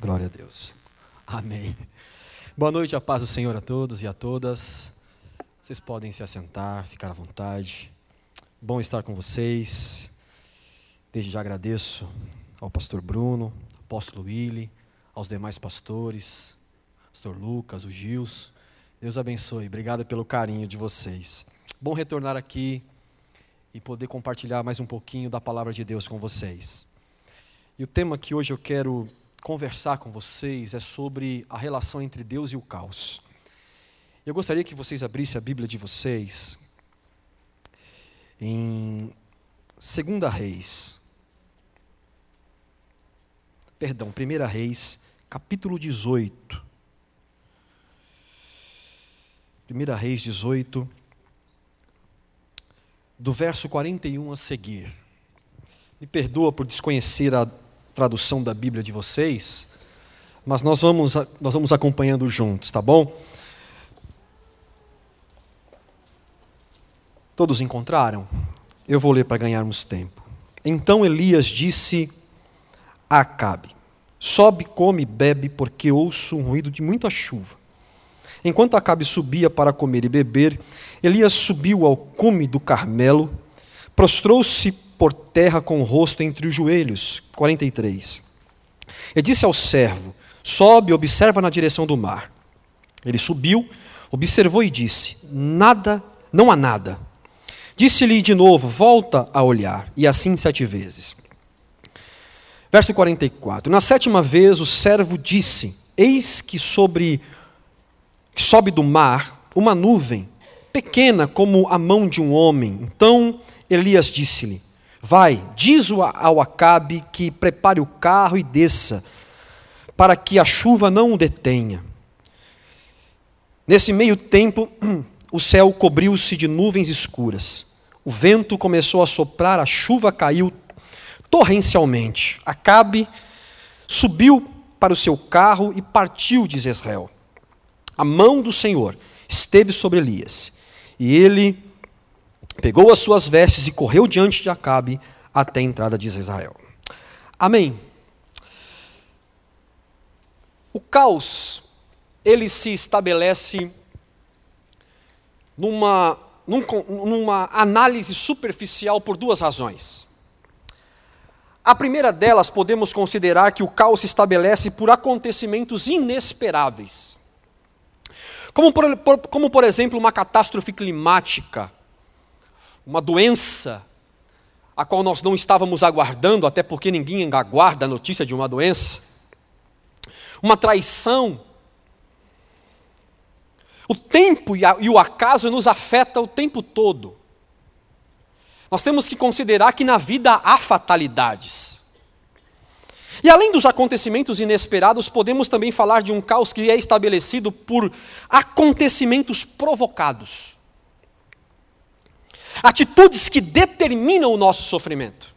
Glória a Deus. Amém. Boa noite, a paz do Senhor a todos e a todas. Vocês podem se assentar, ficar à vontade. Bom estar com vocês. Desde já agradeço ao pastor Bruno, apóstolo Willy, aos demais pastores, pastor Lucas, o Gils. Deus abençoe. Obrigado pelo carinho de vocês. Bom retornar aqui e poder compartilhar mais um pouquinho da palavra de Deus com vocês. E o tema que hoje eu quero conversar com vocês é sobre a relação entre Deus e o caos. Eu gostaria que vocês abrissem a Bíblia de vocês em 1 Reis, capítulo 18. 1 Reis 18, do verso 41 a seguir. Me perdoa por desconhecer a tradução da Bíblia de vocês, mas nós vamos acompanhando juntos, tá bom? Todos encontraram? Eu vou ler para ganharmos tempo. Então Elias disse a Acabe: sobe, come e bebe, porque ouço um ruído de muita chuva. Enquanto Acabe subia para comer e beber, Elias subiu ao cume do Carmelo, prostrou-se por terra com o rosto entre os joelhos. 43. E disse ao servo: sobe, observa na direção do mar. Ele subiu, observou e disse: nada, não há nada. Disse-lhe de novo: volta a olhar, e assim 7 vezes. Verso 44. Na 7ª vez o servo disse: eis que sobe do mar uma nuvem, pequena como a mão de um homem. Então Elias disse-lhe: vai, diz ao Acabe que prepare o carro e desça, para que a chuva não o detenha. Nesse meio tempo, o céu cobriu-se de nuvens escuras. O vento começou a soprar, a chuva caiu torrencialmente. Acabe subiu para o seu carro e partiu de Jezreel. A mão do Senhor esteve sobre Elias, e ele pegou as suas vestes e correu diante de Acabe até a entrada de Israel. Amém. O caos, ele se estabelece numa análise superficial por 2 razões. A primeira delas, podemos considerar que o caos se estabelece por acontecimentos inesperáveis. Como por exemplo, uma catástrofe climática, uma doença, a qual nós não estávamos aguardando, até porque ninguém aguarda a notícia de uma doença, uma traição. O tempo e o acaso nos afeta o tempo todo. Nós temos que considerar que na vida há fatalidades. E além dos acontecimentos inesperados, podemos também falar de um caos que é estabelecido por acontecimentos provocados. Atitudes que determinam o nosso sofrimento.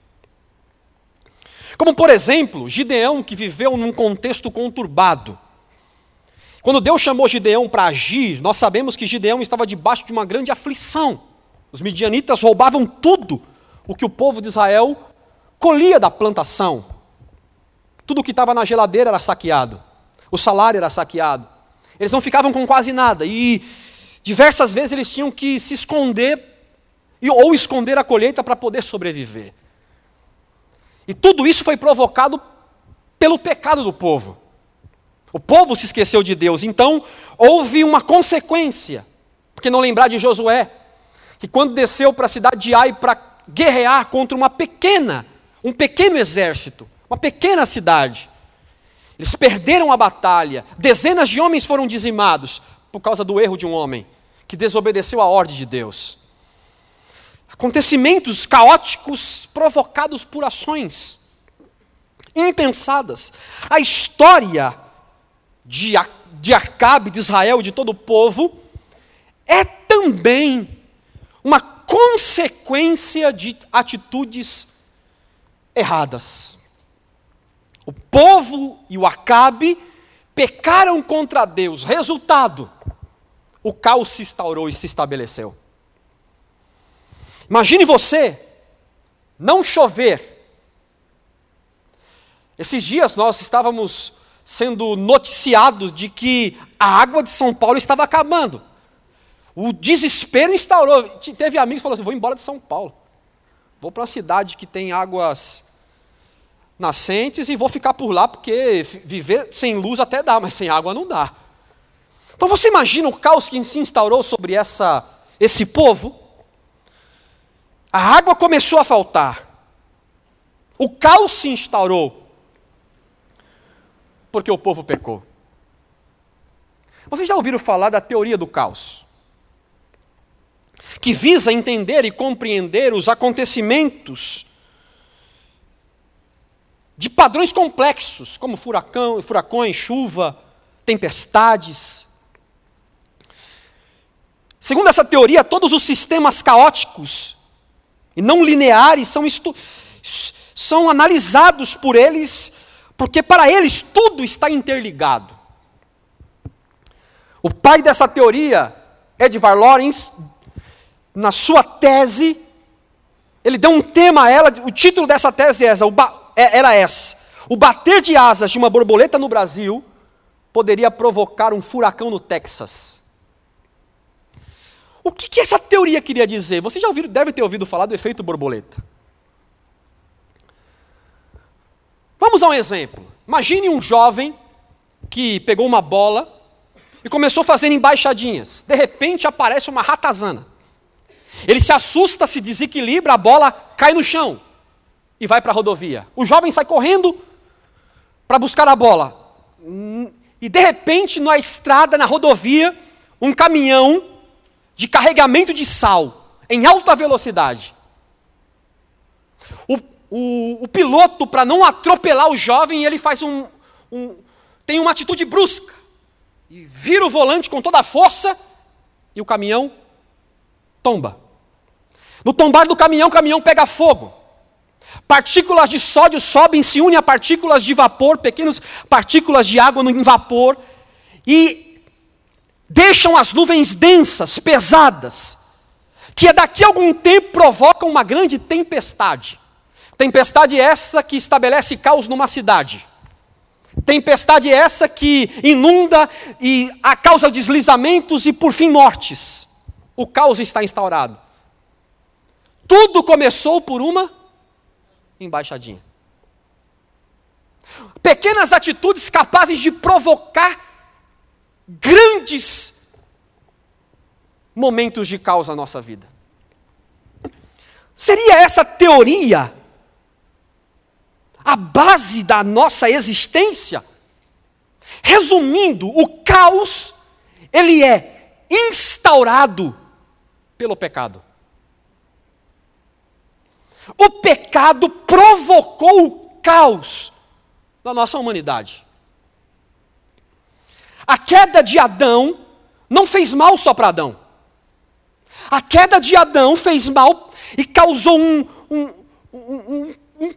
Como, por exemplo, Gideão, que viveu num contexto conturbado. Quando Deus chamou Gideão para agir, nós sabemos que Gideão estava debaixo de uma grande aflição. Os midianitas roubavam tudo o que o povo de Israel colhia da plantação. Tudo que estava na geladeira era saqueado. O salário era saqueado. Eles não ficavam com quase nada. E diversas vezes eles tinham que se esconder ou esconder a colheita para poder sobreviver. E tudo isso foi provocado pelo pecado do povo. O povo se esqueceu de Deus, então houve uma consequência. Porque não lembrar de Josué, que quando desceu para a cidade de Ai para guerrear contra um pequeno exército, uma pequena cidade, eles perderam a batalha, dezenas de homens foram dizimados por causa do erro de um homem, que desobedeceu a ordem de Deus. Acontecimentos caóticos provocados por ações impensadas. A história de Acabe, de Israel, de todo o povo, é também uma consequência de atitudes erradas. O povo e o Acabe pecaram contra Deus. Resultado, o caos se instaurou e se estabeleceu. Imagine você não chover. Esses dias nós estávamos sendo noticiados de que a água de São Paulo estava acabando. O desespero instaurou. Teve amigos que falaram assim: vou embora de São Paulo. Vou para uma cidade que tem águas nascentes e vou ficar por lá, porque viver sem luz até dá, mas sem água não dá. Então você imagina o caos que se instaurou sobre esse povo? A água começou a faltar. O caos se instaurou. Porque o povo pecou. Vocês já ouviram falar da teoria do caos? Que visa entender e compreender os acontecimentos de padrões complexos, como furacões, chuva, tempestades. Segundo essa teoria, todos os sistemas caóticos e não lineares são analisados por eles, porque para eles tudo está interligado. O pai dessa teoria, Edward Lorenz, na sua tese, ele deu um tema a ela, o título dessa tese era essa: o bater de asas de uma borboleta no Brasil poderia provocar um furacão no Texas. O que essa teoria queria dizer? Vocês já devem ter ouvido falar do efeito borboleta. Vamos a um exemplo. Imagine um jovem que pegou uma bola e começou a fazer embaixadinhas. De repente aparece uma ratazana. Ele se assusta, se desequilibra, a bola cai no chão e vai para a rodovia. O jovem sai correndo para buscar a bola. E de repente, na estrada, na rodovia, um caminhão de carregamento de sal em alta velocidade. O piloto, para não atropelar o jovem, ele faz tem uma atitude brusca e vira o volante com toda a força e o caminhão tomba. No tombar do caminhão, o caminhão pega fogo. Partículas de sódio sobem, se unem a partículas de vapor, pequenas partículas de água em vapor, e deixam as nuvens densas, pesadas, que daqui a algum tempo provocam uma grande tempestade. Tempestade essa que estabelece caos numa cidade. Tempestade essa que inunda e causa deslizamentos e, por fim, mortes. O caos está instaurado. Tudo começou por uma embaixadinha. Pequenas atitudes capazes de provocar grandes momentos de caos na nossa vida. Seria essa teoria a base da nossa existência? Resumindo, o caos, ele é instaurado pelo pecado. O pecado provocou o caos na nossa humanidade. A queda de Adão não fez mal só para Adão. A queda de Adão fez mal e causou um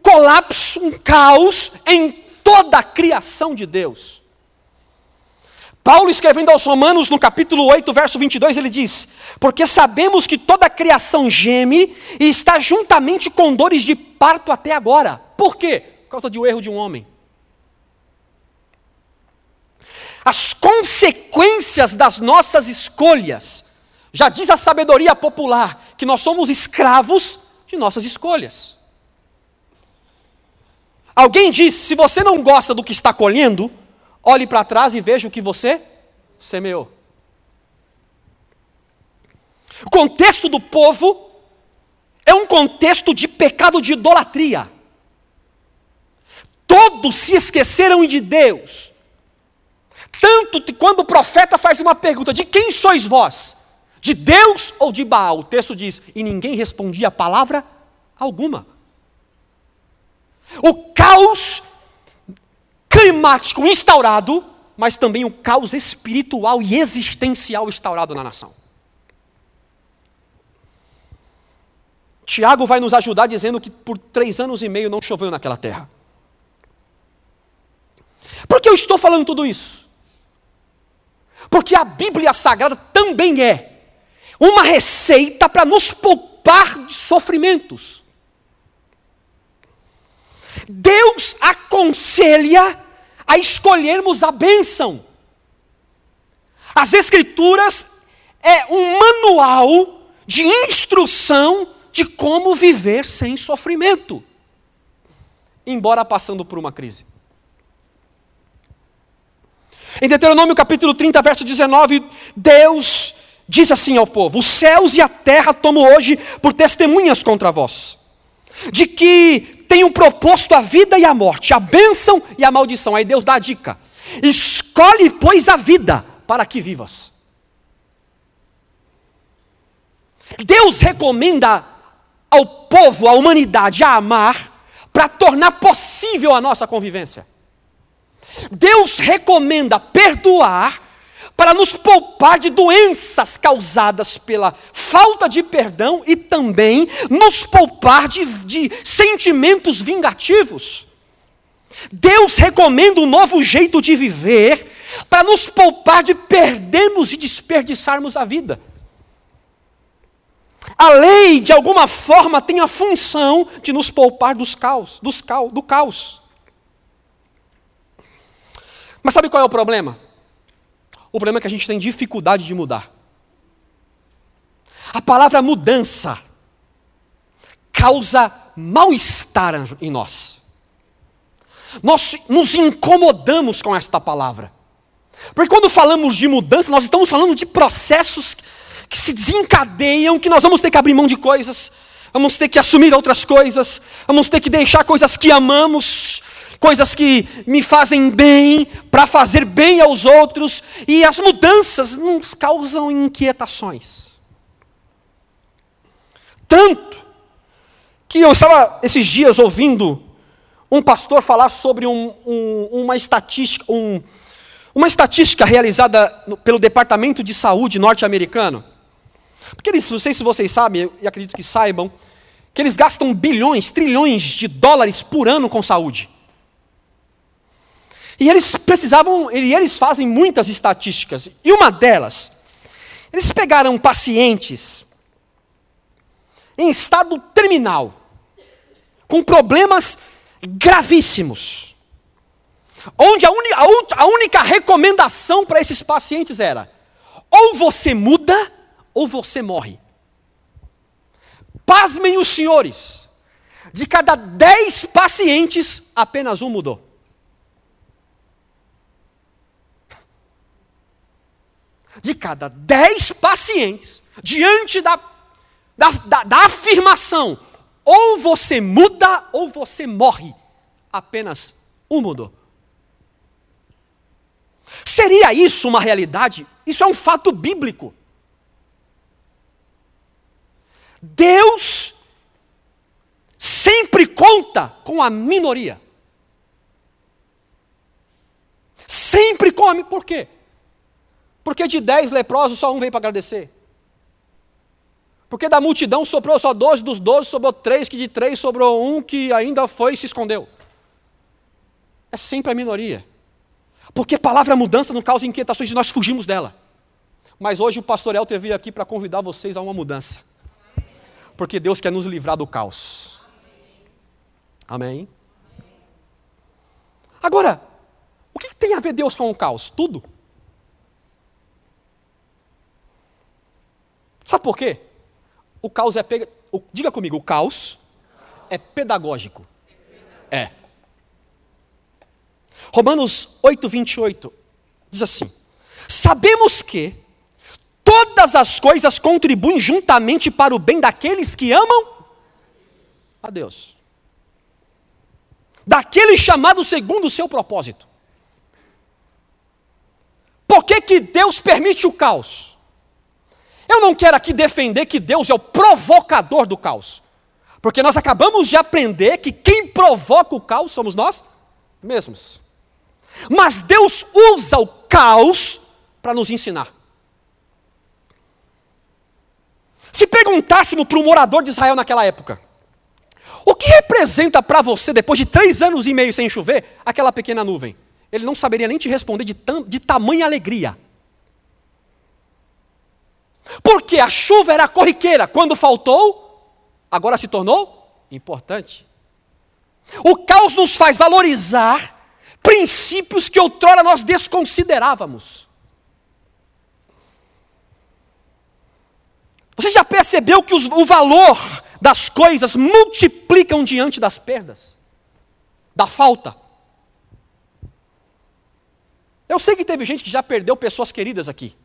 colapso, um caos em toda a criação de Deus. Paulo, escrevendo aos Romanos, no capítulo 8, verso 22, ele diz: porque sabemos que toda a criação geme e está juntamente com dores de parto até agora. Por quê? Por causa do erro de um homem. As consequências das nossas escolhas, já diz a sabedoria popular, que nós somos escravos de nossas escolhas. Alguém disse: se você não gosta do que está colhendo, olhe para trás e veja o que você semeou. O contexto do povo é um contexto de pecado de idolatria. Todos se esqueceram de Deus. Tanto que quando o profeta faz uma pergunta: de quem sois vós? De Deus ou de Baal? O texto diz: e ninguém respondia palavra alguma. O caos climático instaurado, mas também o caos espiritual e existencial instaurado na nação. Tiago vai nos ajudar dizendo que por 3 anos e meio não choveu naquela terra. Por que eu estou falando tudo isso? Porque a Bíblia Sagrada também é uma receita para nos poupar de sofrimentos. Deus aconselha a escolhermos a bênção. As Escrituras é um manual de instrução de como viver sem sofrimento, embora passando por uma crise. Em Deuteronômio capítulo 30, verso 19, Deus diz assim ao povo: os céus e a terra tomo hoje por testemunhas contra vós, de que tenho proposto a vida e a morte, a bênção e a maldição. Aí Deus dá a dica: escolhe, pois, a vida, para que vivas. Deus recomenda ao povo, à humanidade, a amar, para tornar possível a nossa convivência. Deus recomenda perdoar, para nos poupar de doenças causadas pela falta de perdão e também nos poupar de sentimentos vingativos. Deus recomenda um novo jeito de viver, para nos poupar de perdermos e desperdiçarmos a vida. A lei, de alguma forma, tem a função de nos poupar do caos. Mas sabe qual é o problema? O problema é que a gente tem dificuldade de mudar. A palavra mudança causa mal-estar em nós. Nós nos incomodamos com esta palavra. Porque quando falamos de mudança, nós estamos falando de processos que se desencadeiam, que nós vamos ter que abrir mão de coisas, vamos ter que assumir outras coisas, vamos ter que deixar coisas que amamos, coisas que me fazem bem, para fazer bem aos outros, e as mudanças nos causam inquietações. Tanto que eu estava esses dias ouvindo um pastor falar sobre uma estatística realizada pelo Departamento de Saúde norte-americano. Porque eles, não sei se vocês sabem, e acredito que saibam, que eles gastam bilhões, trilhões de dólares por ano com saúde. E eles fazem muitas estatísticas. E uma delas, eles pegaram pacientes em estado terminal, com problemas gravíssimos, onde a única recomendação para esses pacientes era: ou você muda, ou você morre. Pasmem os senhores, de cada 10 pacientes, apenas um mudou. De cada 10 pacientes, diante da afirmação, ou você muda, ou você morre, apenas um mudou. Seria isso uma realidade? Isso é um fato bíblico. Deus sempre conta com a minoria. Sempre com a minoria. Por quê? Porque de 10 leprosos só um veio para agradecer. Porque da multidão sobrou só 12, dos 12 sobrou 3, que de 3 sobrou um que ainda foi e se escondeu. É sempre a minoria. Porque a palavra mudança não causa inquietações e nós fugimos dela. Mas hoje o pastor Elter veio aqui para convidar vocês a uma mudança. Porque Deus quer nos livrar do caos. Amém? Agora, o que tem a ver Deus com o caos? Tudo. Sabe por quê? O caos diga comigo, o caos é pedagógico. É. Romanos 8:28 diz assim: sabemos que todas as coisas contribuem juntamente para o bem daqueles que amam a Deus, daqueles chamados segundo o seu propósito. Por que Deus permite o caos? Eu não quero aqui defender que Deus é o provocador do caos, porque nós acabamos de aprender que quem provoca o caos somos nós mesmos. Mas Deus usa o caos para nos ensinar. Se perguntássemos para um morador de Israel naquela época, o que representa para você, depois de 3 anos e meio sem chover, aquela pequena nuvem? Ele não saberia nem te responder de tamanha alegria. Porque a chuva era corriqueira, quando faltou, agora se tornou importante. O caos nos faz valorizar princípios que outrora nós desconsiderávamos. Você já percebeu que o valor das coisas multiplicam diante das perdas? Da falta? Eu sei que teve gente que já perdeu pessoas queridas aqui.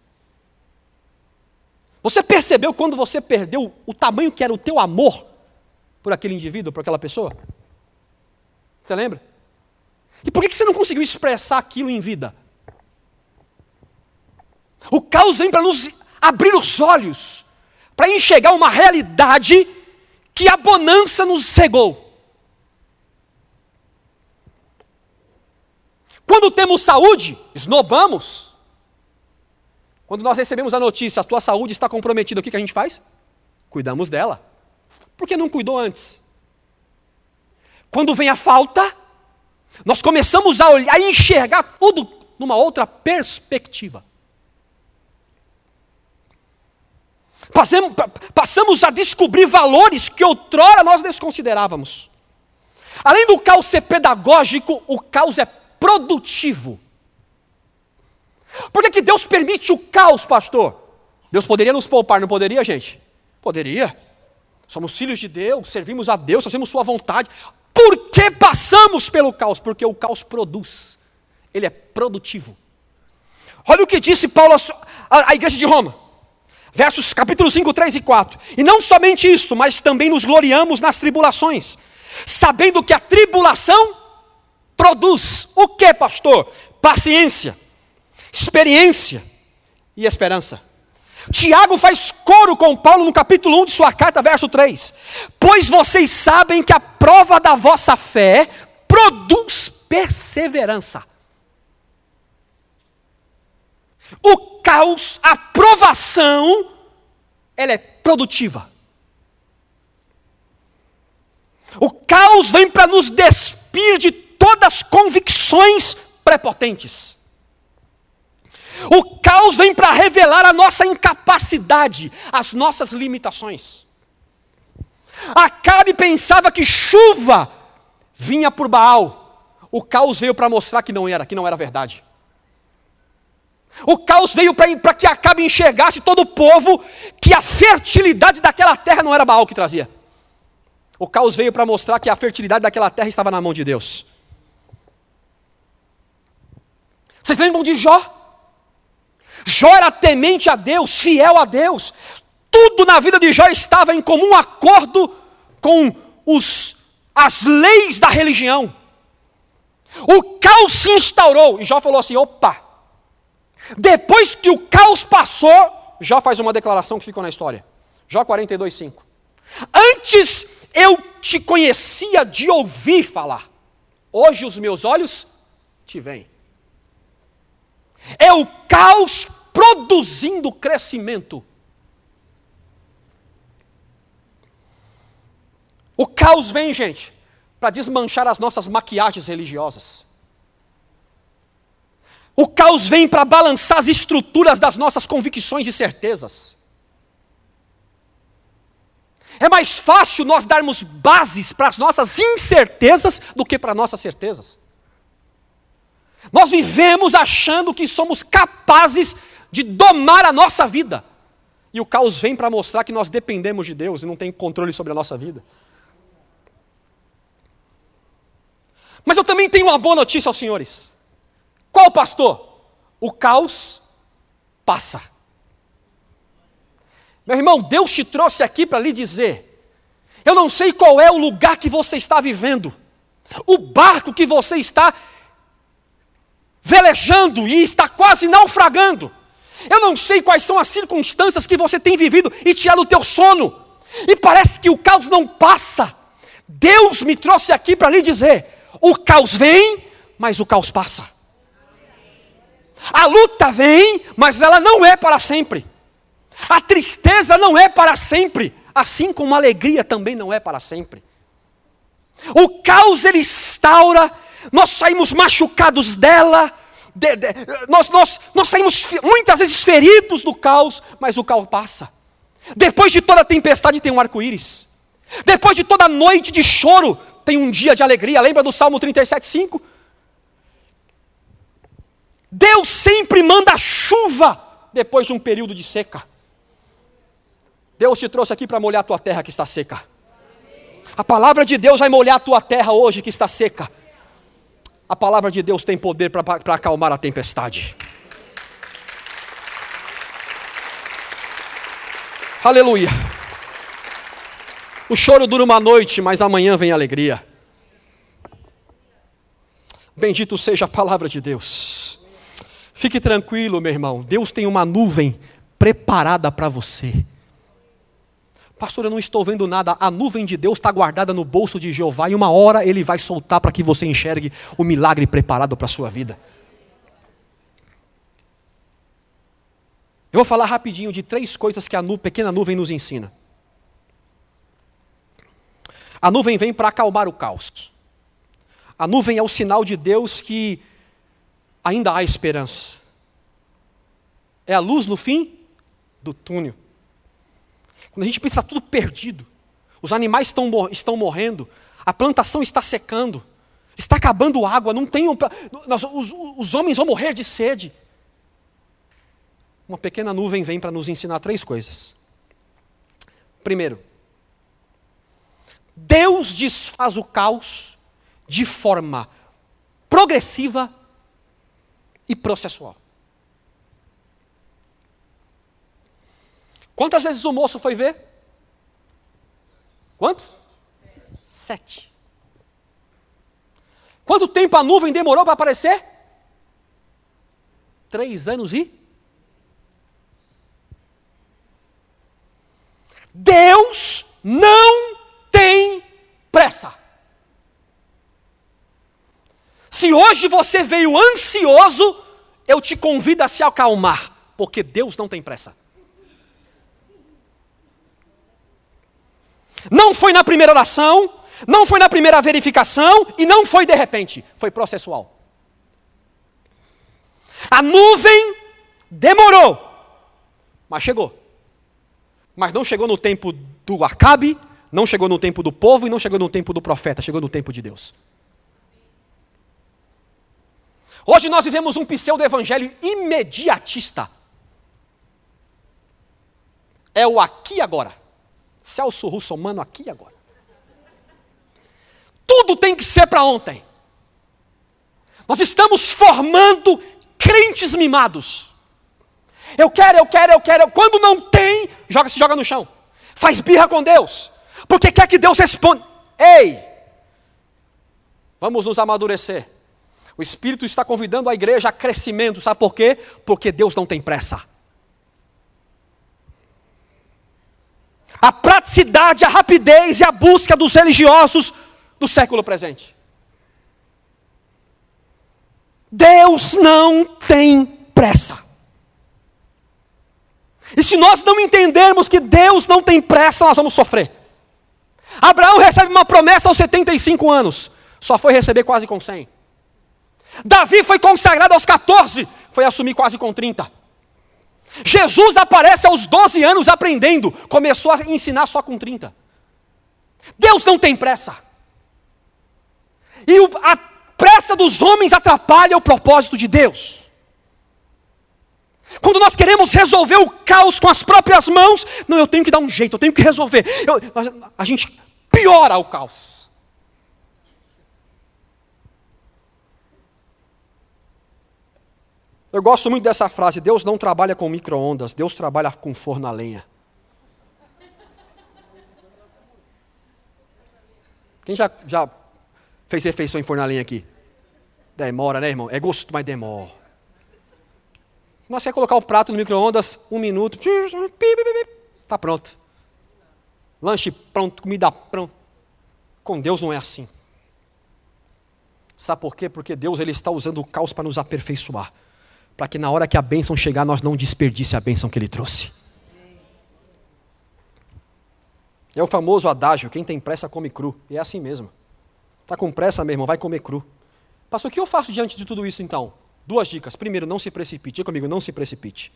Você percebeu quando você perdeu o tamanho que era o teu amor por aquele indivíduo, por aquela pessoa? Você lembra? E por que você não conseguiu expressar aquilo em vida? O caos vem para nos abrir os olhos, para enxergar uma realidade que a bonança nos cegou. Quando temos saúde, esnobamos. Quando nós recebemos a notícia, a tua saúde está comprometida, o que a gente faz? Cuidamos dela. Por que não cuidou antes? Quando vem a falta, nós começamos a olhar e enxergar tudo numa outra perspectiva. Passamos a descobrir valores que outrora nós desconsiderávamos. Além do caos ser pedagógico, o caos é produtivo. Por que Deus permite o caos, pastor? Deus poderia nos poupar, não poderia, gente? Poderia. Somos filhos de Deus, servimos a Deus, fazemos sua vontade. Por que passamos pelo caos? Porque o caos produz. Ele é produtivo. Olha o que disse Paulo à igreja de Roma. Versos capítulo 5, 3 e 4. E não somente isto, mas também nos gloriamos nas tribulações, sabendo que a tribulação produz o que, pastor? Paciência, experiência e esperança. Tiago faz coro com Paulo no capítulo 1 de sua carta, verso 3. Pois vocês sabem que a prova da vossa fé produz perseverança. O caos, a provação, ela é produtiva. O caos vem para nos despir de todas as convicções prepotentes. O caos vem para revelar a nossa incapacidade, as nossas limitações. Acabe pensava que chuva vinha por Baal. O caos veio para mostrar que não era verdade. O caos veio para que Acabe enxergasse todo o povo que a fertilidade daquela terra não era Baal que trazia. O caos veio para mostrar que a fertilidade daquela terra estava na mão de Deus. Vocês lembram de Jó? Jó era temente a Deus, fiel a Deus. Tudo na vida de Jó estava em comum acordo com as leis da religião. O caos se instaurou e Jó falou assim, opa. Depois que o caos passou, Jó faz uma declaração que ficou na história. Jó 42, 5. Antes eu te conhecia de ouvir falar. Hoje os meus olhos te veem. É o caos produzindo crescimento. O caos vem, gente, para desmanchar as nossas maquiagens religiosas. O caos vem para balançar as estruturas das nossas convicções e certezas. É mais fácil nós darmos bases para as nossas incertezas do que para nossas certezas. Nós vivemos achando que somos capazes de domar a nossa vida. E o caos vem para mostrar que nós dependemos de Deus e não tem controle sobre a nossa vida. Mas eu também tenho uma boa notícia aos senhores. Qual, pastor? O caos passa. Meu irmão, Deus te trouxe aqui para lhe dizer, eu não sei qual é o lugar que você está vivendo, o barco que você está velejando e está quase naufragando. Eu não sei quais são as circunstâncias que você tem vivido e tirado o teu sono. E parece que o caos não passa. Deus me trouxe aqui para lhe dizer, o caos vem, mas o caos passa. A luta vem, mas ela não é para sempre. A tristeza não é para sempre, assim como a alegria também não é para sempre. O caos ele instaura, nós saímos machucados dela, nós saímos muitas vezes feridos do caos, mas o caos passa. Depois de toda tempestade tem um arco-íris. Depois de toda noite de choro, tem um dia de alegria. Lembra do Salmo 37, 5? Deus sempre manda chuva depois de um período de seca. Deus te trouxe aqui para molhar a tua terra que está seca. A palavra de Deus vai molhar a tua terra hoje que está seca. A palavra de Deus tem poder para acalmar a tempestade. Aleluia. O choro dura uma noite, mas amanhã vem a alegria. Bendito seja a palavra de Deus. Fique tranquilo, meu irmão. Deus tem uma nuvem preparada para você. Pastor, eu não estou vendo nada. A nuvem de Deus está guardada no bolso de Jeová e uma hora Ele vai soltar para que você enxergue o milagre preparado para a sua vida. Eu vou falar rapidinho de 3 coisas que a pequena nuvem nos ensina. A nuvem vem para acalmar o caos. A nuvem é o sinal de Deus que ainda há esperança. É a luz no fim do túnel. Quando a gente pensa tudo perdido, os animais estão morrendo, a plantação está secando, está acabando água, não tem os homens vão morrer de sede. Uma pequena nuvem vem para nos ensinar 3 coisas. Primeiro, Deus desfaz o caos de forma progressiva e processual. Quantas vezes o moço foi ver? Quantos? 7. Quanto tempo a nuvem demorou para aparecer? 3 anos e? Deus não tem pressa. Se hoje você veio ansioso, eu te convido a se acalmar, porque Deus não tem pressa. Não foi na primeira oração, não foi na primeira verificação e não foi de repente, foi processual. A nuvem demorou, mas chegou. Mas não chegou no tempo do Acabe, não chegou no tempo do povo e não chegou no tempo do profeta, chegou no tempo de Deus. Hoje nós vivemos um pseudo-evangelho imediatista. É o aqui e agora. Celso Russomano aqui e agora. Tudo tem que ser para ontem. Nós estamos formando crentes mimados. Eu quero. Quando não tem, se joga no chão. Faz birra com Deus. Porque quer que Deus responda. Ei! Vamos nos amadurecer. O Espírito está convidando a igreja a crescimento. Sabe por quê? Porque Deus não tem pressa. A praticidade, a rapidez e a busca dos religiosos do século presente. Deus não tem pressa. E se nós não entendermos que Deus não tem pressa, nós vamos sofrer. Abraão recebe uma promessa aos 75 anos, só foi receber quase com 100. Davi foi consagrado aos 14, foi assumir quase com 30. Jesus aparece aos 12 anos aprendendo, começou a ensinar só com 30. Deus não tem pressa. E a pressa dos homens atrapalha o propósito de Deus. Quando nós queremos resolver o caos com as próprias mãos, não, eu tenho que dar um jeito, eu tenho que resolver. A gente piora o caos. Eu gosto muito dessa frase, Deus não trabalha com micro-ondas, Deus trabalha com forno a lenha. Quem já fez refeição em forno a lenha aqui? Demora, né, irmão? É gostoso, mas demora. Nós quer colocar o prato no micro-ondas, 1 minuto, está pronto. Lanche pronto, comida pronta. Com Deus não é assim. Sabe por quê? Porque Deus ele está usando o caos para nos aperfeiçoar. Para que na hora que a bênção chegar, nós não desperdice a bênção que Ele trouxe. É o famoso adágio, quem tem pressa come cru. E é assim mesmo. Está com pressa, meu irmão, vai comer cru. Pastor, o que eu faço diante de tudo isso então? 2 dicas. Primeiro, não se precipite. Diga comigo, não se precipite.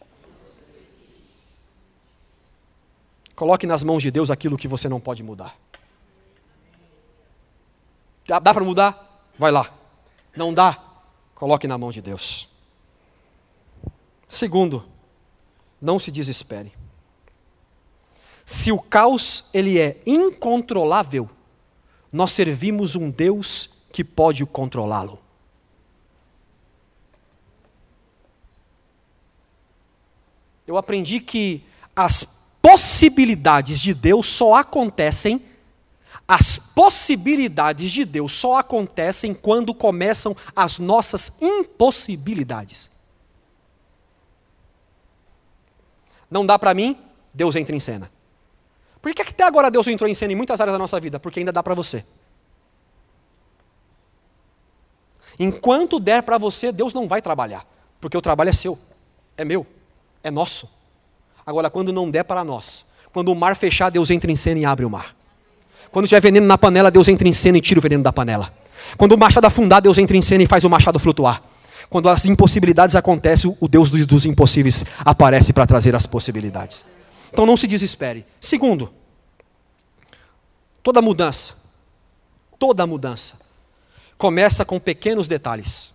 Coloque nas mãos de Deus aquilo que você não pode mudar. Dá para mudar? Vai lá. Não dá? Coloque na mão de Deus. Segundo, não se desespere. Se o caos ele é incontrolável, nós servimos um Deus que pode controlá-lo. Eu aprendi que as possibilidades de Deus só acontecem quando começam as nossas impossibilidades. Não dá para mim, Deus entra em cena. Por que até agora Deus entrou em cena em muitas áreas da nossa vida? Porque ainda dá para você. Enquanto der para você, Deus não vai trabalhar. Porque o trabalho é seu, é meu, é nosso. Agora, quando não der para nós, quando o mar fechar, Deus entra em cena e abre o mar. Quando tiver veneno na panela, Deus entra em cena e tira o veneno da panela. Quando o machado afundar, Deus entra em cena e faz o machado flutuar. Quando as impossibilidades acontecem, o Deus dos impossíveis aparece para trazer as possibilidades. Então não se desespere. Segundo, toda mudança começa com pequenos detalhes.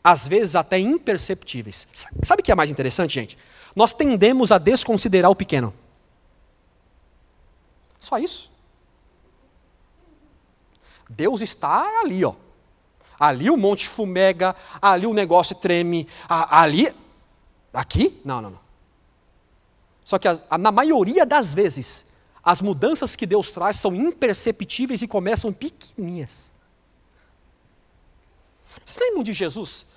Às vezes até imperceptíveis. Sabe o que é mais interessante, gente? Nós tendemos a desconsiderar o pequeno. Só isso. Deus está ali, ó. Ali o monte fumega, ali o negócio treme, ali... Aqui? Não. Só que na maioria das vezes, as mudanças que Deus traz são imperceptíveis e começam pequenininhas. Vocês lembram de Jesus?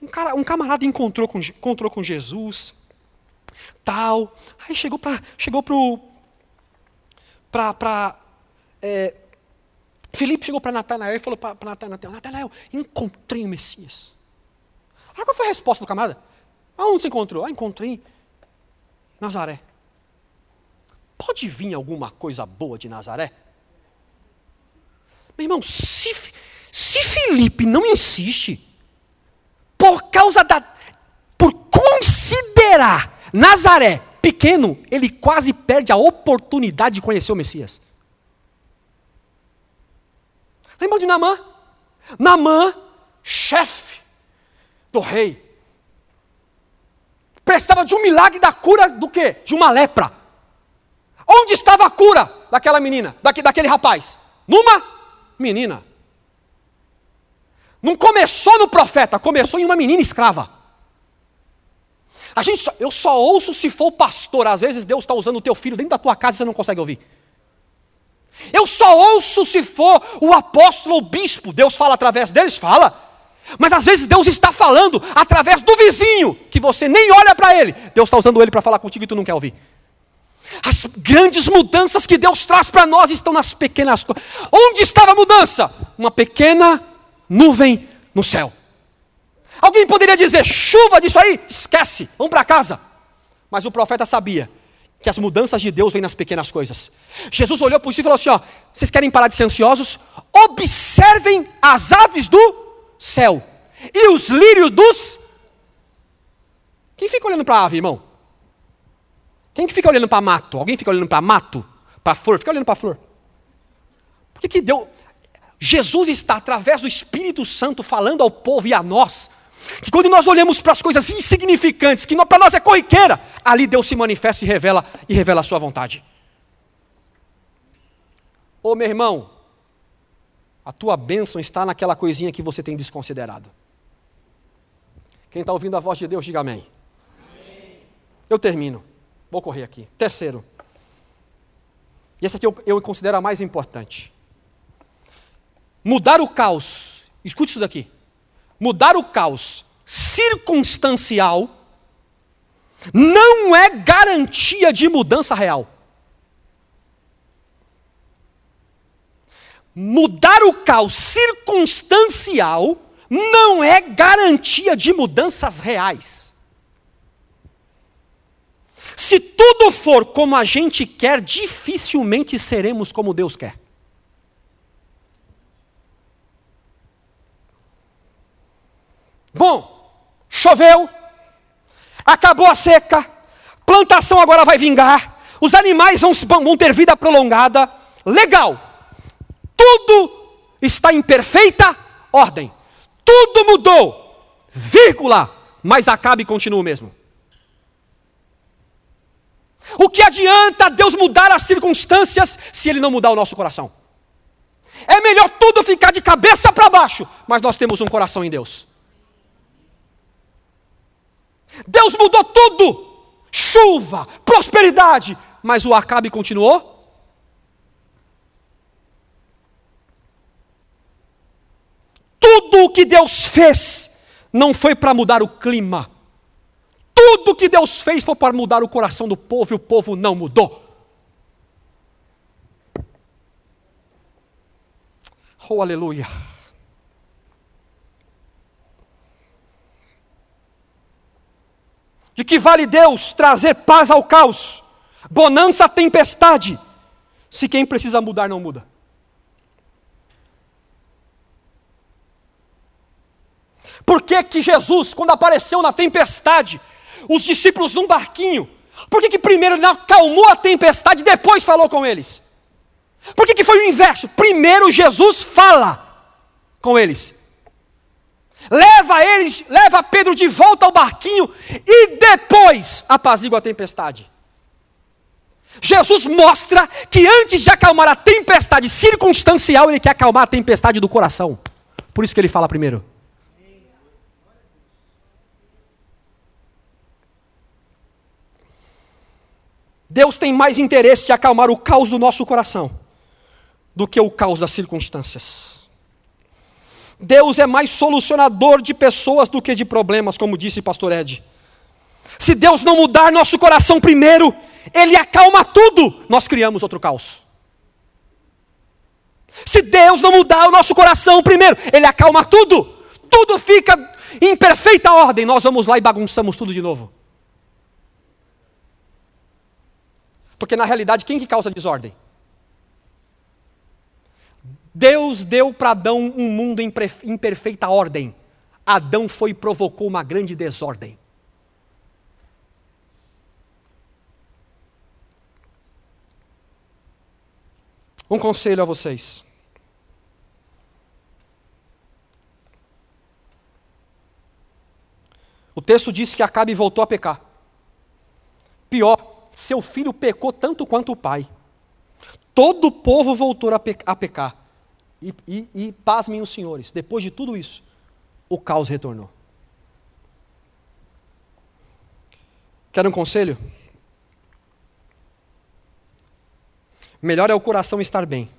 Um camarada encontrou com Jesus, tal, aí chegou para Filipe chegou para Natanael e falou para Natanael, encontrei o Messias. Aí qual foi a resposta do camarada? Aonde você encontrou? Encontrei em Nazaré. Pode vir alguma coisa boa de Nazaré? Meu irmão, se Filipe não insiste, por considerar Nazaré pequeno, ele quase perde a oportunidade de conhecer o Messias. Lembra de Naamã? Naamã, chefe do rei, precisava de um milagre da cura do quê? De uma lepra. Onde estava a cura daquela menina, daquele rapaz? Numa menina. Não começou no profeta, começou em uma menina escrava. Eu só ouço se for o pastor. Às vezes Deus está usando o teu filho dentro da tua casa e você não consegue ouvir. Eu só ouço se for o apóstolo ou o bispo. Deus fala através deles, fala. Mas às vezes Deus está falando através do vizinho, que você nem olha para ele. Deus está usando ele para falar contigo e tu não quer ouvir. As grandes mudanças que Deus traz para nós estão nas pequenas coisas. Onde estava a mudança? Uma pequena nuvem no céu. Alguém poderia dizer, chuva disso aí? Esquece, vamos para casa. Mas o profeta sabia que as mudanças de Deus vêm nas pequenas coisas. Jesus olhou para si e falou assim, vocês querem parar de ser ansiosos? Observem as aves do céu e os lírios dos... Quem fica olhando para a ave, irmão? Quem que fica olhando para mato? Alguém fica olhando para mato? Para flor? Fica olhando para flor. Por que Deus... Jesus está, através do Espírito Santo, falando ao povo e a nós, que quando nós olhamos para as coisas insignificantes, que para nós é corriqueira, ali Deus se manifesta e revela a sua vontade. Ô meu irmão, a tua bênção está naquela coisinha que você tem desconsiderado. Quem está ouvindo a voz de Deus, diga amém. Amém. Eu termino, vou correr aqui. Terceiro, e esse aqui eu considero a mais importante. Mudar o caos, escute isso daqui, mudar o caos circunstancial não é garantia de mudança real. Mudar o caos circunstancial não é garantia de mudanças reais. Se tudo for como a gente quer, dificilmente seremos como Deus quer. Bom, choveu, acabou a seca, plantação agora vai vingar, os animais vão ter vida prolongada, legal, tudo está em perfeita ordem, tudo mudou, vírgula, mas Acabe continua o mesmo. O que adianta Deus mudar as circunstâncias se Ele não mudar o nosso coração? É melhor tudo ficar de cabeça para baixo, mas nós temos um coração em Deus. Deus mudou tudo, chuva, prosperidade, mas o Acabe continuou. Tudo o que Deus fez não foi para mudar o clima. Tudo o que Deus fez foi para mudar o coração do povo, e o povo não mudou. Oh, aleluia. De que vale Deus trazer paz ao caos, bonança à tempestade, se quem precisa mudar não muda? Por que que Jesus, quando apareceu na tempestade, os discípulos num barquinho, por que que primeiro ele acalmou a tempestade e depois falou com eles? Por que que foi o inverso? Primeiro Jesus fala com eles. Leva Pedro de volta ao barquinho e depois apazigua a tempestade. Jesus mostra que antes de acalmar a tempestade circunstancial, Ele quer acalmar a tempestade do coração. Por isso que Ele fala primeiro. Deus tem mais interesse de acalmar o caos do nosso coração do que o caos das circunstâncias. Deus é mais solucionador de pessoas do que de problemas, como disse o pastor Ed. Se Deus não mudar nosso coração primeiro, Ele acalma tudo, nós criamos outro caos. Se Deus não mudar o nosso coração primeiro, Ele acalma tudo, tudo fica em perfeita ordem, nós vamos lá e bagunçamos tudo de novo. Porque na realidade, quem que causa desordem? Deus deu para Adão um mundo em perfeita ordem. Adão foi e provocou uma grande desordem. Um conselho a vocês. O texto diz que Acabe voltou a pecar. Pior, seu filho pecou tanto quanto o pai. Todo o povo voltou a pecar. E pasmem os senhores, depois de tudo isso, o caos retornou. Quer um conselho? Melhor é o coração estar bem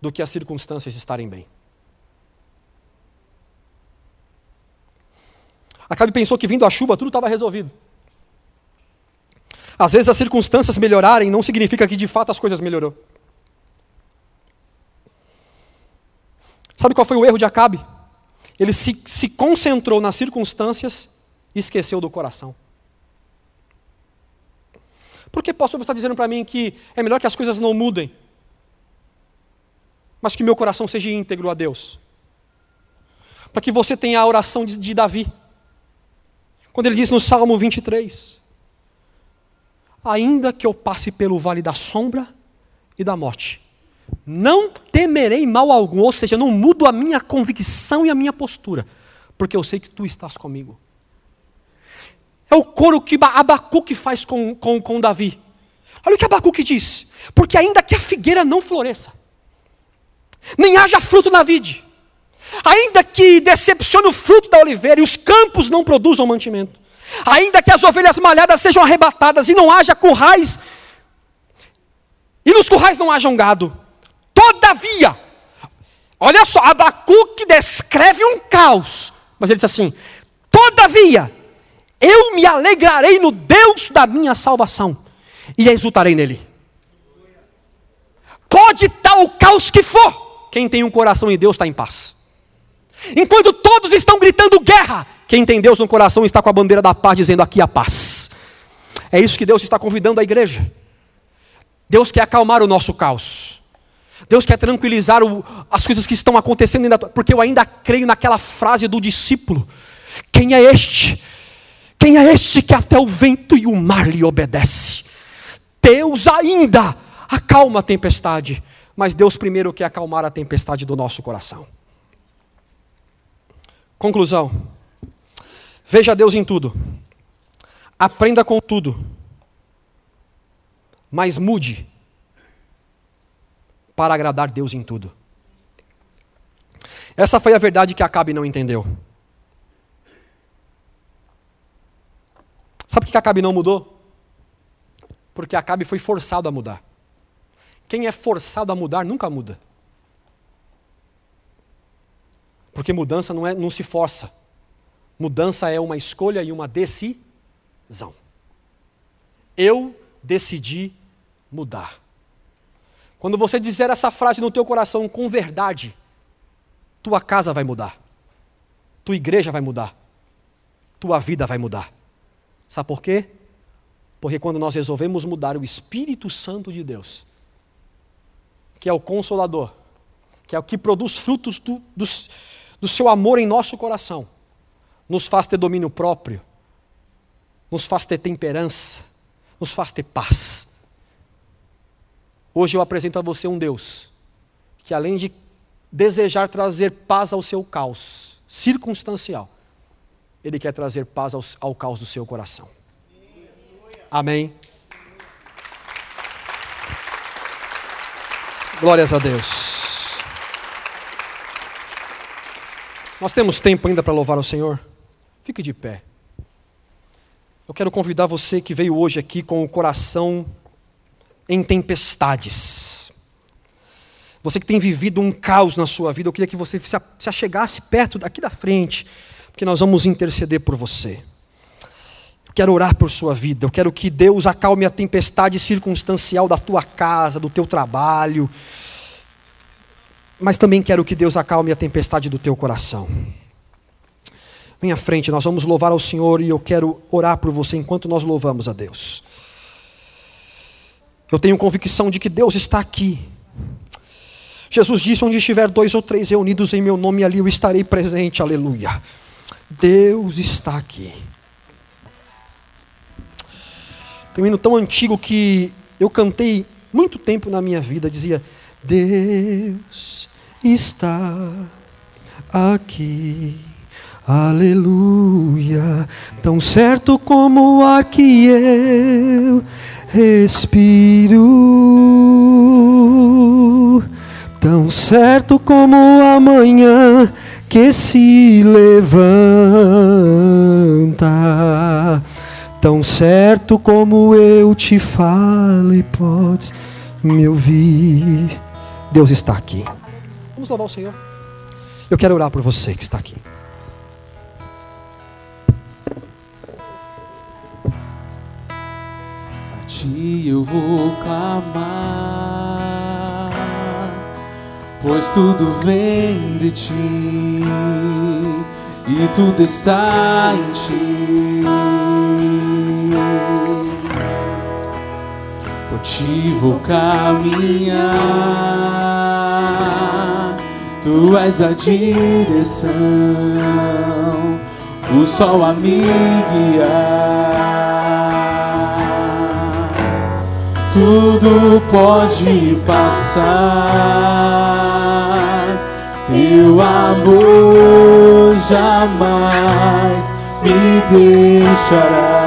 do que as circunstâncias estarem bem. Acabe pensou que vindo a chuva tudo estava resolvido. Às vezes as circunstâncias melhorarem não significa que de fato as coisas melhorou. Sabe qual foi o erro de Acabe? Ele se concentrou nas circunstâncias e esqueceu do coração. Por que, pastor, você está dizendo para mim que é melhor que as coisas não mudem, mas que meu coração seja íntegro a Deus? Para que você tenha a oração de Davi, quando ele diz no Salmo 23, ainda que eu passe pelo vale da sombra e da morte, não temerei mal algum, ou seja, não mudo a minha convicção e a minha postura, porque eu sei que tu estás comigo. É o coro que Abacuque faz com Davi. Olha o que Abacuque diz: porque ainda que a figueira não floresça, nem haja fruto na vide, ainda que decepcione o fruto da oliveira e os campos não produzam mantimento, ainda que as ovelhas malhadas sejam arrebatadas e não haja currais, e nos currais não haja gado, todavia, olha só, Abacuque descreve um caos, mas ele diz assim: todavia, eu me alegrarei no Deus da minha salvação e exultarei nele. Pode estar o caos que for, quem tem um coração em Deus está em paz. Enquanto todos estão gritando guerra, quem tem Deus no coração está com a bandeira da paz, dizendo aqui a paz. É isso que Deus está convidando a igreja. Deus quer acalmar o nosso caos. Deus quer tranquilizar as coisas que estão acontecendo, porque eu ainda creio naquela frase do discípulo: quem é este? Quem é este que até o vento e o mar lhe obedece? Deus ainda acalma a tempestade, mas Deus primeiro quer acalmar a tempestade do nosso coração. Conclusão. Veja Deus em tudo. Aprenda com tudo. Mas mude para agradar Deus em tudo. Essa foi a verdade que Acabe não entendeu. Sabe por que Acabe não mudou? Porque Acabe foi forçado a mudar. Quem é forçado a mudar nunca muda. Porque mudança não se força. Mudança é uma escolha e uma decisão. Eu decidi mudar. Quando você dizer essa frase no teu coração com verdade, tua casa vai mudar. Tua igreja vai mudar. Tua vida vai mudar. Sabe por quê? Porque quando nós resolvemos mudar, o Espírito Santo de Deus, que é o Consolador, que é o que produz frutos do seu amor em nosso coração, nos faz ter domínio próprio, nos faz ter temperança, nos faz ter paz. Hoje eu apresento a você um Deus que, além de desejar trazer paz ao seu caos circunstancial, Ele quer trazer paz ao caos do seu coração. Amém? Glórias a Deus. Nós temos tempo ainda para louvar ao Senhor? Fique de pé. Eu quero convidar você que veio hoje aqui com o coração em tempestades. Você que tem vivido um caos na sua vida, eu queria que você se achegasse perto daqui da frente, porque nós vamos interceder por você. Eu quero orar por sua vida, eu quero que Deus acalme a tempestade circunstancial da tua casa, do teu trabalho, mas também quero que Deus acalme a tempestade do teu coração. Vem à frente, nós vamos louvar ao Senhor e eu quero orar por você enquanto nós louvamos a Deus. Eu tenho convicção de que Deus está aqui. Jesus disse, onde estiver 2 ou 3 reunidos em meu nome, ali eu estarei presente, aleluia. Deus está aqui. Tem um hino tão antigo que eu cantei muito tempo na minha vida, dizia, Deus está aqui, aleluia, tão certo como o ar que eu respiro, tão certo como a manhã que se levanta, tão certo como eu te falo e podes me ouvir. Deus está aqui. Vamos louvar o Senhor. Eu quero orar por você que está aqui. A ti eu vou clamar, pois tudo vem de ti e tudo está em ti. Por ti vou caminhar, tu és a direção, o sol a me guiar. Tudo pode passar, teu amor jamais me deixará.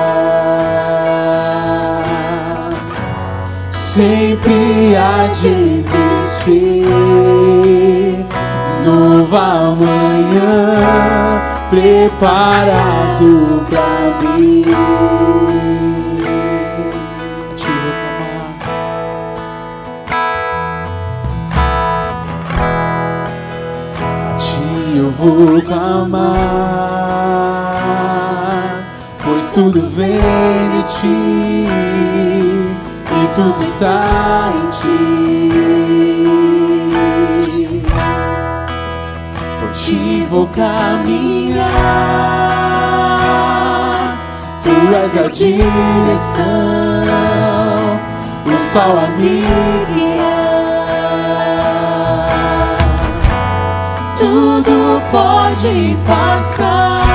Sempre há de existir nova manhã preparado pra mim. A ti eu vou clamar, pois tudo vem de ti e tudo está em ti. Por ti vou caminhar, tu és a direção, o sol a me guiar. Tudo pode passar,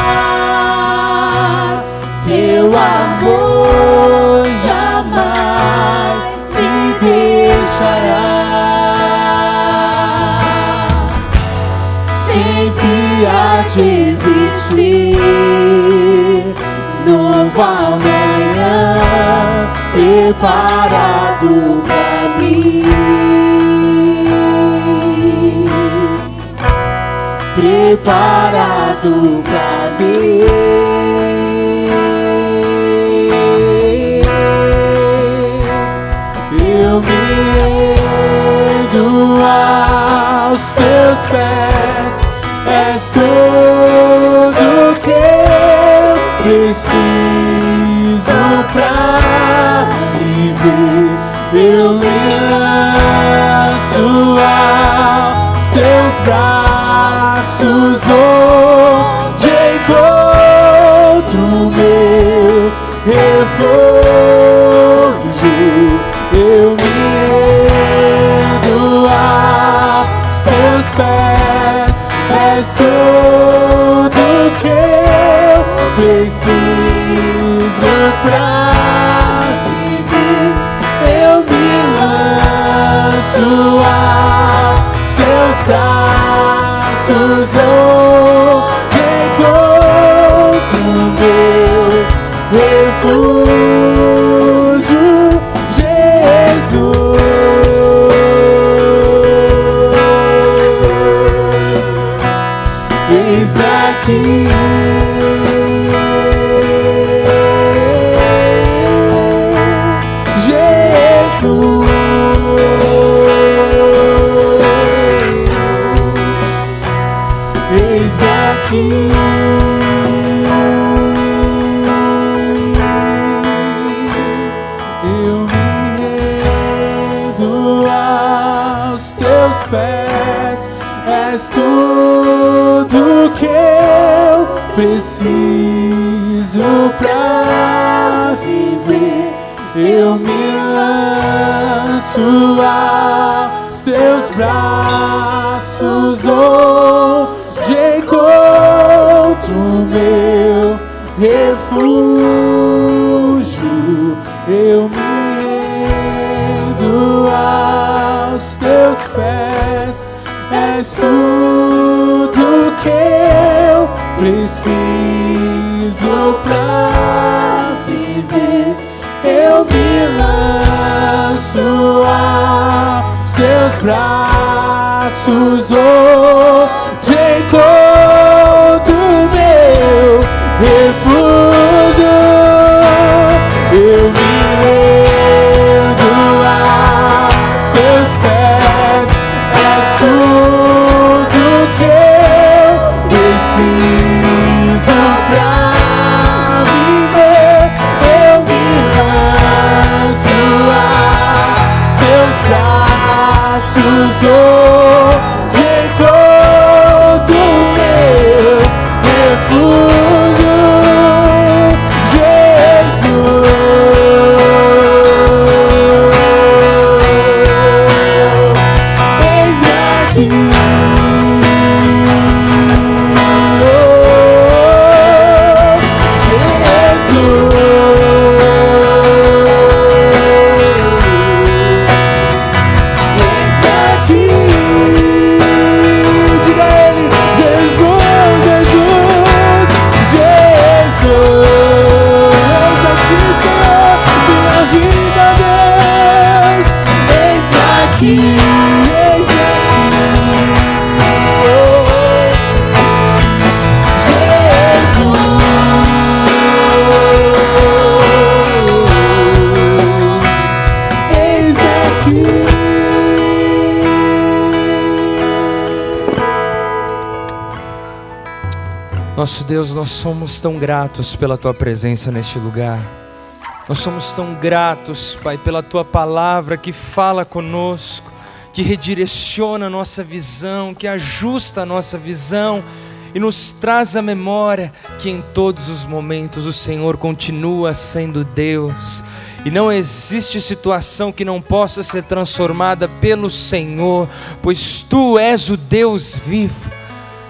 teu amor jamais me deixará. Sempre há de existir preparado pra mim, preparado pra mim. Eu me rendo aos teus pés, és tudo que eu preciso pra viver. Eu me lanço aos teus braços, onde encontro meu refúgio. Eu me rendo aos teus pés, és tudo que eu preciso pra viver. Eu me lanço aos teus braços, onde encontro meu refúgio, Jesus. Eis-me aqui, Jesus. Eis-me aqui, eu me rendo aos teus pés, és tudo que eu preciso pra viver. Eu me lanço aos teus braços, onde encontro meu refúgio. Eu me rendo aos teus pés, és tudo que eu preciso pra viver. Eu me lanço aos teus braços, onde encontro meu refúgio. Eu me rendo aos teus pés, és tudo que eu preciso pra viver. Eu me lanço aos teus braços, onde encontro meu refúgio, Jesus. Eis-me aqui, Nosso Deus, nós somos tão gratos pela Tua presença neste lugar. Nós somos tão gratos, Pai, pela Tua palavra que fala conosco, que redireciona a nossa visão, que ajusta a nossa visão e nos traz à memória que em todos os momentos o Senhor continua sendo Deus. E não existe situação que não possa ser transformada pelo Senhor, pois Tu és o Deus vivo.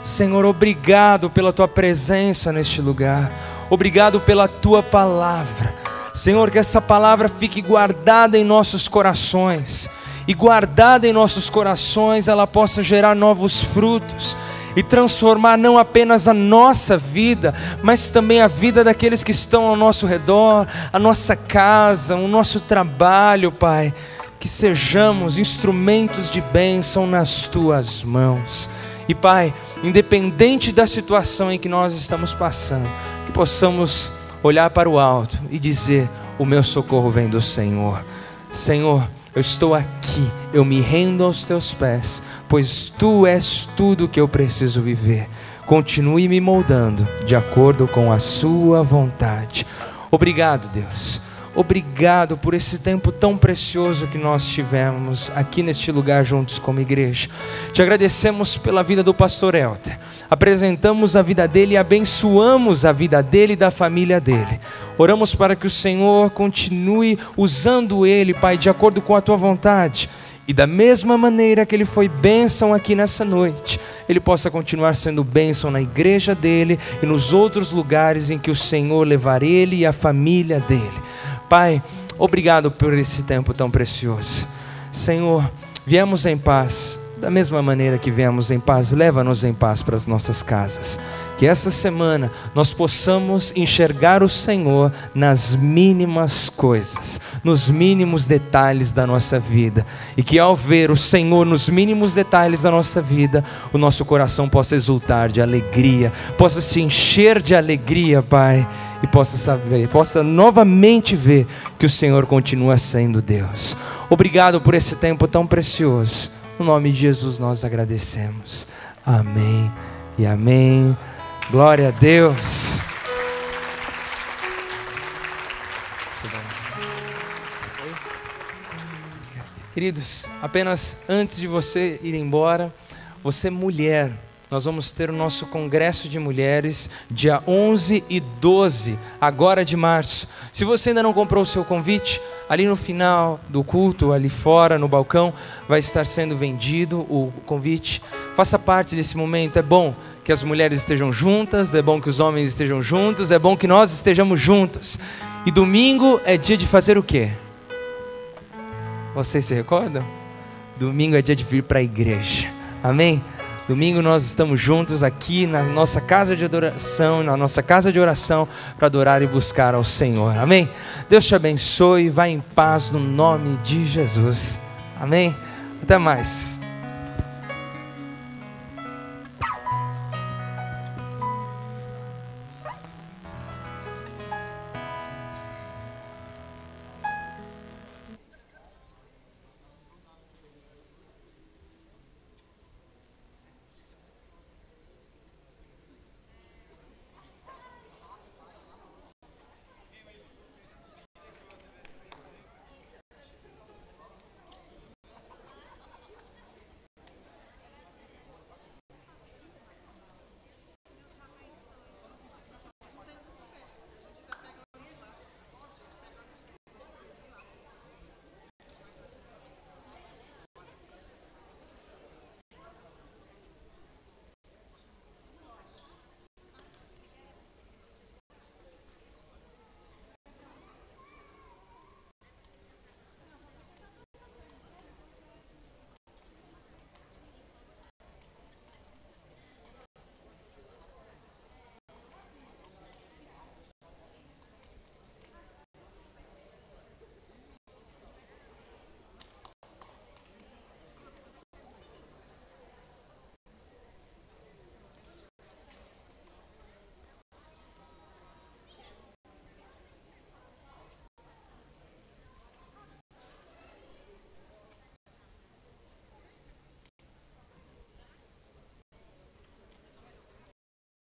Senhor, obrigado pela Tua presença neste lugar. Obrigado pela Tua palavra. Senhor, que essa palavra fique guardada em nossos corações. E guardada em nossos corações, ela possa gerar novos frutos. e transformar não apenas a nossa vida, mas também a vida daqueles que estão ao nosso redor, a nossa casa, o nosso trabalho, Pai. Que sejamos instrumentos de bênção nas Tuas mãos. E Pai, independente da situação em que nós estamos passando, que possamos olhar para o alto e dizer: o meu socorro vem do Senhor. Senhor, eu estou aqui, eu me rendo aos Teus pés, pois Tu és tudo que eu preciso viver. Continue me moldando de acordo com a Sua vontade. Obrigado, Deus. Obrigado por esse tempo tão precioso que nós tivemos aqui neste lugar juntos como igreja. Te agradecemos pela vida do pastor Helder. Apresentamos a vida dele e abençoamos a vida dele e da família dele. Oramos para que o Senhor continue usando ele, Pai, de acordo com a Tua vontade. E da mesma maneira que ele foi bênção aqui nessa noite, ele possa continuar sendo bênção na igreja dele e nos outros lugares em que o Senhor levar ele e a família dele. Pai, obrigado por esse tempo tão precioso. Senhor, viemos em paz. Da mesma maneira que viemos em paz, leva-nos em paz para as nossas casas. Que essa semana nós possamos enxergar o Senhor nas mínimas coisas, nos mínimos detalhes da nossa vida. E que ao ver o Senhor nos mínimos detalhes da nossa vida, o nosso coração possa exultar de alegria, possa se encher de alegria, Pai. E possa novamente ver que o Senhor continua sendo Deus. Obrigado por esse tempo tão precioso. No nome de Jesus nós agradecemos. Amém e amém. Glória a Deus. Queridos, apenas antes de você ir embora, você mulher, nós vamos ter o nosso congresso de mulheres dia 11 e 12, agora de março. Se você ainda não comprou o seu convite, ali no final do culto, ali fora no balcão, vai estar sendo vendido o convite. Faça parte desse momento. É bom que as mulheres estejam juntas, é bom que os homens estejam juntos, é bom que nós estejamos juntos. E domingo é dia de fazer o quê? Vocês se recordam? Domingo é dia de vir para a igreja. Amém? Domingo nós estamos juntos aqui na nossa casa de adoração, na nossa casa de oração, para adorar e buscar ao Senhor. Amém? Deus te abençoe, vá em paz no nome de Jesus. Amém? Até mais.